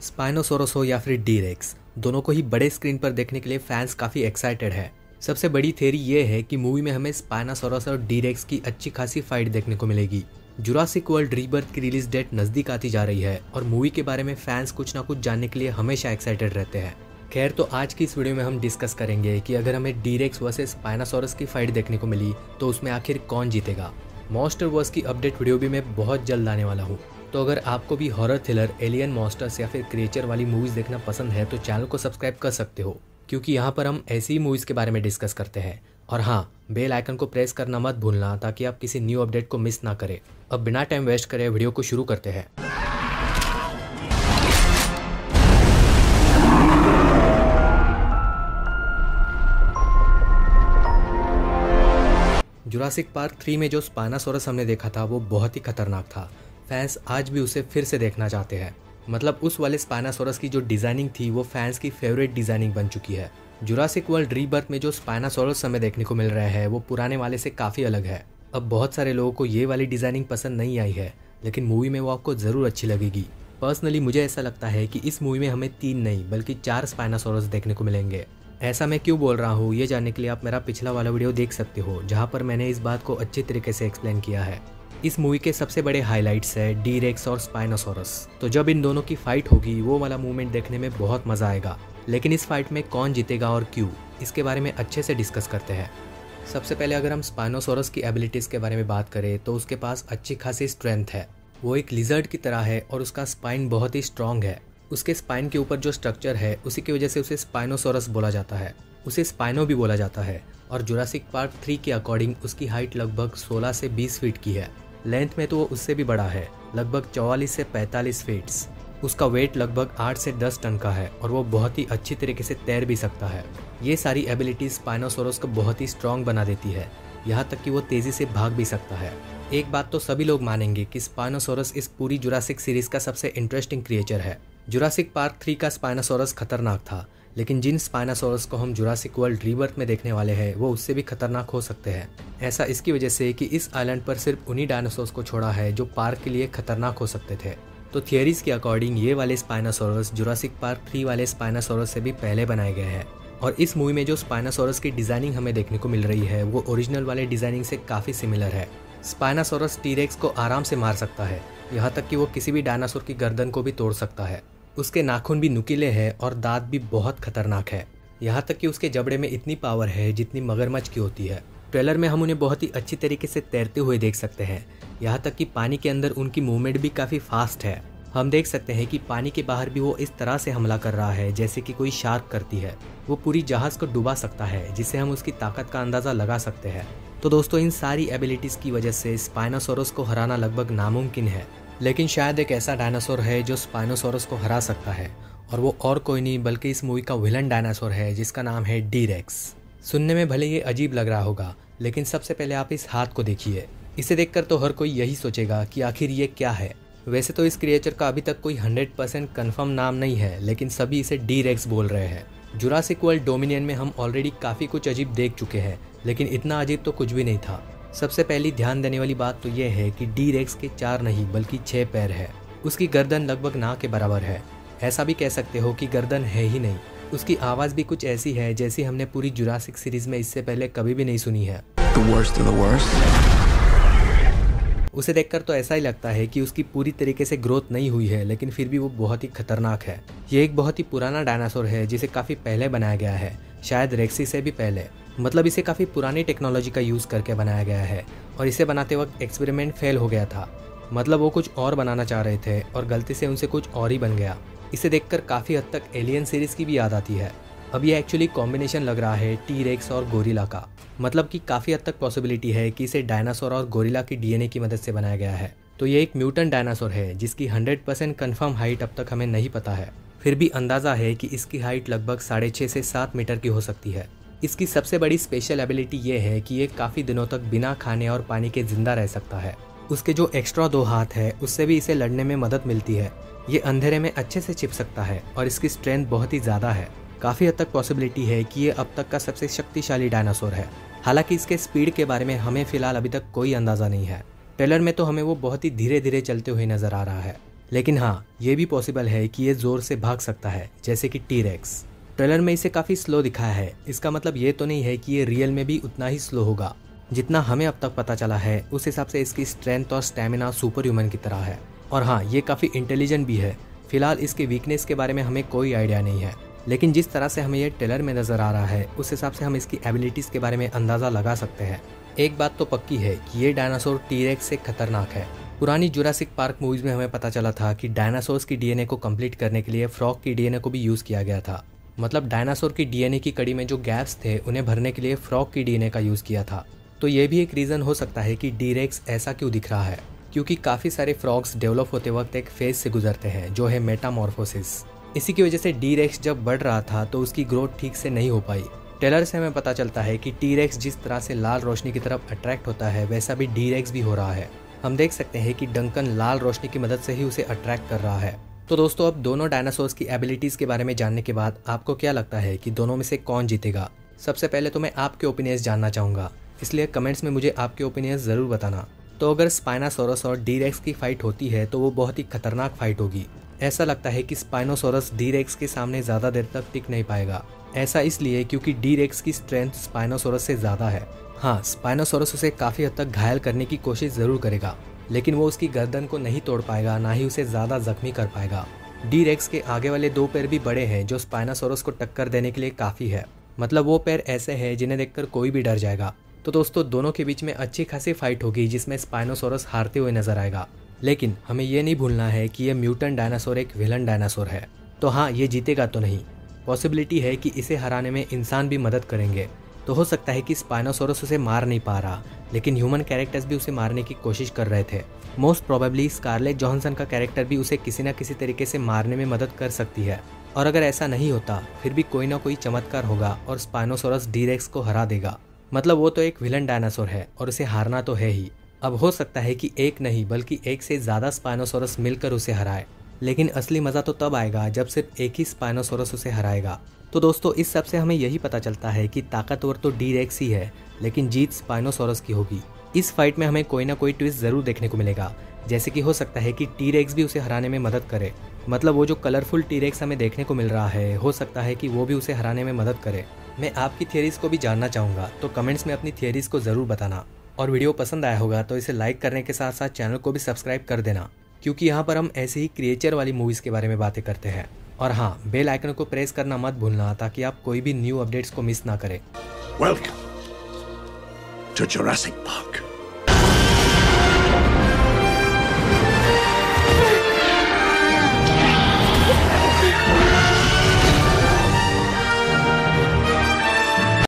Spinosaurus हो या फिर डी-रेक्स, दोनों को ही बड़े स्क्रीन पर देखने के लिए फैंस काफ़ी एक्साइटेड है। सबसे बड़ी थ्योरी ये है कि मूवी में हमें स्पाइनोसोरस और डी-रेक्स की अच्छी खासी फाइट देखने को मिलेगी। जुरासिक वर्ल्ड रीबर्थ की रिलीज डेट नज़दीक आती जा रही है और मूवी के बारे में फैंस कुछ ना कुछ जानने के लिए हमेशा एक्साइटेड रहते हैं। खैर, तो आज की इस वीडियो में हम डिस्कस करेंगे कि अगर हमें डी-रेक्स वर्सेस स्पाइनोसोरस की फाइट देखने को मिली तो उसमें आखिर कौन जीतेगा। मॉन्स्टरवर्स की अपडेट वीडियो भी मैं बहुत जल्द आने वाला हूँ। तो अगर आपको भी हॉरर थ्रिलर, एलियन, मॉन्स्टर्स या फिर क्रिएचर वाली मूवीज देखना पसंद है तो चैनल को सब्सक्राइब कर सकते हो, क्योंकि यहाँ पर हम ऐसी ही मूवीज के बारे में डिस्कस करते हैं। और हाँ, बेल आइकन को प्रेस करना मत भूलना ताकि आप किसी न्यू अपडेट को मिस ना करें। अब बिना टाइम वेस्ट करे वीडियो को शुरू करते हैं। जुरासिक पार्क 3 में जो स्पाइनोसोरस हमने देखा था वो बहुत ही खतरनाक था। फैंस आज भी उसे फिर से देखना चाहते हैं। मतलब उस वाले स्पाइनोसोरस की जो डिजाइनिंग थी वो फैंस की फेवरेट डिजाइनिंग बन चुकी है। जुरासिक वर्ल्ड रीबर्थ में जो स्पाइनोसोरस हमें देखने को मिल रहा है वो पुराने वाले से काफ़ी अलग है। अब बहुत सारे लोगों को ये वाली डिजाइनिंग पसंद नहीं आई है, लेकिन मूवी में वो आपको ज़रूर अच्छी लगेगी। पर्सनली मुझे ऐसा लगता है कि इस मूवी में हमें 3 नहीं बल्कि 4 स्पाइनोसोरस देखने को मिलेंगे। ऐसा मैं क्यों बोल रहा हूँ ये जानने के लिए आप मेरा पिछला वाला वीडियो देख सकते हो, जहाँ पर मैंने इस बात को अच्छे तरीके से एक्सप्लेन किया है। इस मूवी के सबसे बड़े हाइलाइट्स है डी-रेक्स और स्पाइनोसोरस। तो जब इन दोनों की फाइट होगी वो वाला मूवमेंट देखने में बहुत मजा आएगा। लेकिन इस फाइट में कौन जीतेगा और क्यों, इसके बारे में अच्छे से डिस्कस करते हैं। सबसे पहले अगर हम स्पाइनोसोरस की एबिलिटीज के बारे में बात करें तो उसके पास अच्छी खासी स्ट्रेंथ है। वो एक लिजर्ड की तरह है और उसका स्पाइन बहुत ही स्ट्रॉन्ग है। उसके स्पाइन के ऊपर जो स्ट्रक्चर है उसी की वजह से उसे स्पाइनोसोरस बोला जाता है। उसे स्पाइनो भी बोला जाता है। और जुरासिक पार्क 3 के अकॉर्डिंग उसकी हाइट लगभग 16 से 20 फीट की है। लेंथ में तो वो उससे भी बड़ा है, लगभग 44 से 45 फीट्स। उसका वेट लगभग 8 से 10 टन का है और वो बहुत ही अच्छी तरीके से तैर भी सकता है। ये सारी एबिलिटीज स्पाइनोसोरस को बहुत ही स्ट्रॉन्ग बना देती है, यहाँ तक कि वो तेजी से भाग भी सकता है। एक बात तो सभी लोग मानेंगे कि स्पाइनोसोरस इस पूरी जुरासिक सीरीज का सबसे इंटरेस्टिंग क्रिएचर है। जुरासिक पार्क 3 का स्पाइनोसोरस खतरनाक था, लेकिन जिन स्पाइनोसोरस को हम जुरासिक वर्ल्ड रीबर्थ में देखने वाले हैं वो उससे भी खतरनाक हो सकते हैं। ऐसा इसकी वजह से कि इस आइलैंड पर सिर्फ उन्हीं डायनासोर्स को छोड़ा है जो पार्क के लिए खतरनाक हो सकते थे। तो थियरीज के अकॉर्डिंग ये वाले स्पाइनोसोरस जुरासिक पार्क 3 वाले स्पाइनोसोरस से भी पहले बनाए गए हैं। और इस मूवी में जो स्पाइनोसोरस की डिजाइनिंग हमें देखने को मिल रही है वो ओरिजिनल वाले डिजाइनिंग से काफ़ी सिमिलर है। स्पाइनोसोरस टी-रेक्स को आराम से मार सकता है, यहाँ तक कि वो किसी भी डायनासोर की गर्दन को भी तोड़ सकता है। उसके नाखून भी नुकीले हैं और दांत भी बहुत खतरनाक है, यहाँ तक कि उसके जबड़े में इतनी पावर है जितनी मगरमच्छ की होती है। ट्रेलर में हम उन्हें बहुत ही अच्छी तरीके से तैरते हुए देख सकते हैं, यहाँ तक कि पानी के अंदर उनकी मूवमेंट भी काफ़ी फास्ट है। हम देख सकते हैं कि पानी के बाहर भी वो इस तरह से हमला कर रहा है जैसे कि कोई शार्क करती है। वो पूरी जहाज़ को डुबा सकता है, जिससे हम उसकी ताकत का अंदाज़ा लगा सकते हैं। तो दोस्तों, इन सारी एबिलिटीज़ की वजह से स्पाइनोसोरस को हराना लगभग नामुमकिन है। लेकिन शायद एक ऐसा डायनासोर है जो स्पाइनोसोरस को हरा सकता है, और वो और कोई नहीं बल्कि इस मूवी का विलन डायनासोर है जिसका नाम है डी-रेक्स। सुनने में भले ये अजीब लग रहा होगा, लेकिन सबसे पहले आप इस हाथ को देखिए। इसे देखकर तो हर कोई यही सोचेगा कि आखिर ये क्या है। वैसे तो इस क्रिएचर का अभी तक कोई 100% कन्फर्म नाम नहीं है, लेकिन सभी इसे डी-रेक्स बोल रहे हैं। जुरासिक वर्ल्ड डोमिनियन में हम ऑलरेडी काफ़ी कुछ अजीब देख चुके हैं, लेकिन इतना अजीब तो कुछ भी नहीं था। सबसे पहली ध्यान देने वाली बात तो ये है कि डी-रेक्स के 4 नहीं बल्कि 6 पैर है। उसकी गर्दन लगभग नाक के बराबर है। ऐसा भी कह सकते हो कि गर्दन है ही नहीं। उसकी आवाज़ भी कुछ ऐसी है जैसी हमने पूरी जुरासिक सीरीज में इससे पहले कभी भी नहीं सुनी है। उसे देखकर तो ऐसा ही लगता है कि उसकी पूरी तरीके से ग्रोथ नहीं हुई है, लेकिन फिर भी वो बहुत ही खतरनाक है। ये एक बहुत ही पुराना डायनासोर है जिसे काफ़ी पहले बनाया गया है, शायद रेक्सी से भी पहले। मतलब इसे काफ़ी पुरानी टेक्नोलॉजी का यूज़ करके बनाया गया है और इसे बनाते वक्त एक्सपेरिमेंट फेल हो गया था। मतलब वो कुछ और बनाना चाह रहे थे और गलती से उनसे कुछ और ही बन गया। इसे देखकर काफ़ी हद तक एलियन सीरीज़ की भी याद आती है। अब ये एक्चुअली कॉम्बिनेशन लग रहा है टी-रेक्स और गोरिल्ला का। मतलब कि काफ़ी हद तक पॉसिबिलिटी है कि इसे डायनासोर और गोरिल्ला की डीएनए की मदद से बनाया गया है। तो ये एक म्यूटेंट डायनासोर है जिसकी 100% कन्फर्म हाइट अब तक हमें नहीं पता है। फिर भी अंदाज़ा है कि इसकी हाइट लगभग 6.5 से 7 मीटर की हो सकती है। इसकी सबसे बड़ी स्पेशल एबिलिटी ये है कि ये काफ़ी दिनों तक बिना खाने और पानी के जिंदा रह सकता है। उसके जो एक्स्ट्रा 2 हाथ है उससे भी इसे लड़ने में मदद मिलती है। ये अंधेरे में अच्छे से छिप सकता है और इसकी स्ट्रेंथ बहुत ही ज़्यादा है। काफ़ी हद तक पॉसिबिलिटी है कि ये अब तक का सबसे शक्तिशाली डायनासोर है। हालांकि इसके स्पीड के बारे में हमें फ़िलहाल अभी तक कोई अंदाज़ा नहीं है। ट्रेलर में तो हमें वो बहुत ही धीरे धीरे चलते हुए नज़र आ रहा है, लेकिन हाँ, ये भी पॉसिबल है कि ये जोर से भाग सकता है, जैसे कि टी-रेक्स। ट्रेलर में इसे काफ़ी स्लो दिखाया है। इसका मतलब ये तो नहीं है कि ये रियल में भी उतना ही स्लो होगा। जितना हमें अब तक पता चला है उस हिसाब से इसकी स्ट्रेंथ और स्टैमिना सुपर ह्यूमन की तरह है। और हाँ, ये काफ़ी इंटेलिजेंट भी है। फिलहाल इसके वीकनेस के बारे में हमें कोई आइडिया नहीं है, लेकिन जिस तरह से हमें ये ट्रेलर में नज़र आ रहा है उस हिसाब से हम इसकी एबिलिटीज़ के बारे में अंदाज़ा लगा सकते हैं। एक बात तो पक्की है कि ये डायनासोर टी-रेक्स से खतरनाक है। पुरानी जुरासिक पार्क मूवीज में हमें पता चला था कि डायनासोर्स की डीएनए को कंप्लीट करने के लिए फ्रॉग की डीएनए को भी यूज़ किया गया था। मतलब डायनासोर की डीएनए की कड़ी में जो गैप्स थे उन्हें भरने के लिए फ्रॉग की डीएनए का यूज़ किया था। तो ये भी एक रीज़न हो सकता है कि टी-रेक्स ऐसा क्यों दिख रहा है, क्योंकि काफ़ी सारे फ्रॉग्स डेवलप होते वक्त एक फेज से गुजरते हैं जो है मेटामॉर्फोसिस। इसी की वजह से टी-रेक्स जब बढ़ रहा था तो उसकी ग्रोथ ठीक से नहीं हो पाई। ट्रेलर से हमें पता चलता है कि टी-रेक्स जिस तरह से लाल रोशनी की तरफ अट्रैक्ट होता है वैसा भी टी-रेक्स भी हो रहा है। हम देख सकते हैं कि डंकन लाल रोशनी की मदद से ही उसे अट्रैक्ट कर रहा है। तो दोस्तों, अब दोनों डायनासोर्स की एबिलिटीज़ के बारे में जानने के बाद आपको क्या लगता है कि दोनों में से कौन जीतेगा? सबसे पहले तो मैं आपके ओपिनियंस जानना चाहूँगा, इसलिए कमेंट्स में मुझे आपके ओपिनियंस ज़रूर बताना। तो अगर स्पाइनोसॉरस और टी-रेक्स की फाइट होती है तो वो बहुत ही खतरनाक फाइट होगी। ऐसा लगता है कि स्पाइनोसॉरस टी-रेक्स के सामने ज़्यादा देर तक टिक नहीं पाएगा। ऐसा इसलिए क्योंकि टी-रेक्स की स्ट्रेंथ स्पाइनोसॉरस से ज़्यादा है। हाँ, स्पाइनोसॉरस उसे काफ़ी हद तक घायल करने की कोशिश ज़रूर करेगा, लेकिन वो उसकी गर्दन को नहीं तोड़ पाएगा, ना ही उसे ज़्यादा जख्मी कर पाएगा। टी-रेक्स के आगे वाले 2 पैर भी बड़े हैं जो स्पाइनोसॉरस को टक्कर देने के लिए काफ़ी है। मतलब वो पैर ऐसे हैं जिन्हें देखकर कोई भी डर जाएगा। तो दोस्तों, दोनों के बीच में अच्छी खासी फाइट होगी जिसमें स्पाइनोसॉरस हारते हुए नजर आएगा। लेकिन हमें ये नहीं भूलना है कि ये म्यूटेंट डायनासोर एक विलन डायनासोर है। तो हाँ, ये जीतेगा तो नहीं। पॉसिबिलिटी है कि इसे हराने में इंसान भी मदद करेंगे। तो हो सकता है कि स्पाइनोसॉरस उसे मार नहीं पा रहा, लेकिन ह्यूमन कैरेक्टर्स भी उसे मारने की कोशिश कर रहे थे। मोस्ट प्रोबेबली स्कारलेट जोहानसन का कैरेक्टर भी उसे किसी न किसी तरीके से मारने में मदद कर सकती है। और अगर ऐसा नहीं होता फिर भी कोई ना कोई चमत्कार होगा और स्पाइनोसॉरस टी-रेक्स को हरा देगा। मतलब वो तो एक विलन डायनासोर है और उसे हारना तो है ही। अब हो सकता है कि एक नहीं बल्कि एक से ज़्यादा स्पाइनोसॉरस मिलकर उसे हराए, लेकिन असली मज़ा तो तब आएगा जब सिर्फ एक ही स्पाइनोसॉरस उसे हराएगा। तो दोस्तों, इस सब से हमें यही पता चलता है कि ताकतवर तो टी-रेक्स ही है, लेकिन जीत स्पाइनोसॉरस की होगी। इस फाइट में हमें कोई ना कोई ट्विस्ट ज़रूर देखने को मिलेगा, जैसे कि हो सकता है कि टी-रेक्स भी उसे हराने में मदद करे। मतलब वो जो कलरफुल टी-रेक्स हमें देखने को मिल रहा है, हो सकता है कि वो भी उसे हराने में मदद करे। मैं आपकी थियरीज़ को भी जानना चाहूँगा, तो कमेंट्स में अपनी थियरीज़ को ज़रूर बताना। और वीडियो पसंद आया होगा तो इसे लाइक करने के साथ साथ चैनल को भी सब्सक्राइब कर देना, क्योंकि यहाँ पर हम ऐसे ही क्रिएचर वाली मूवीज़ के बारे में बातें करते हैं। और हाँ, बेल आइकन को प्रेस करना मत भूलना ताकि आप कोई भी न्यू अपडेट्स को मिस ना करें। Welcome to Jurassic park.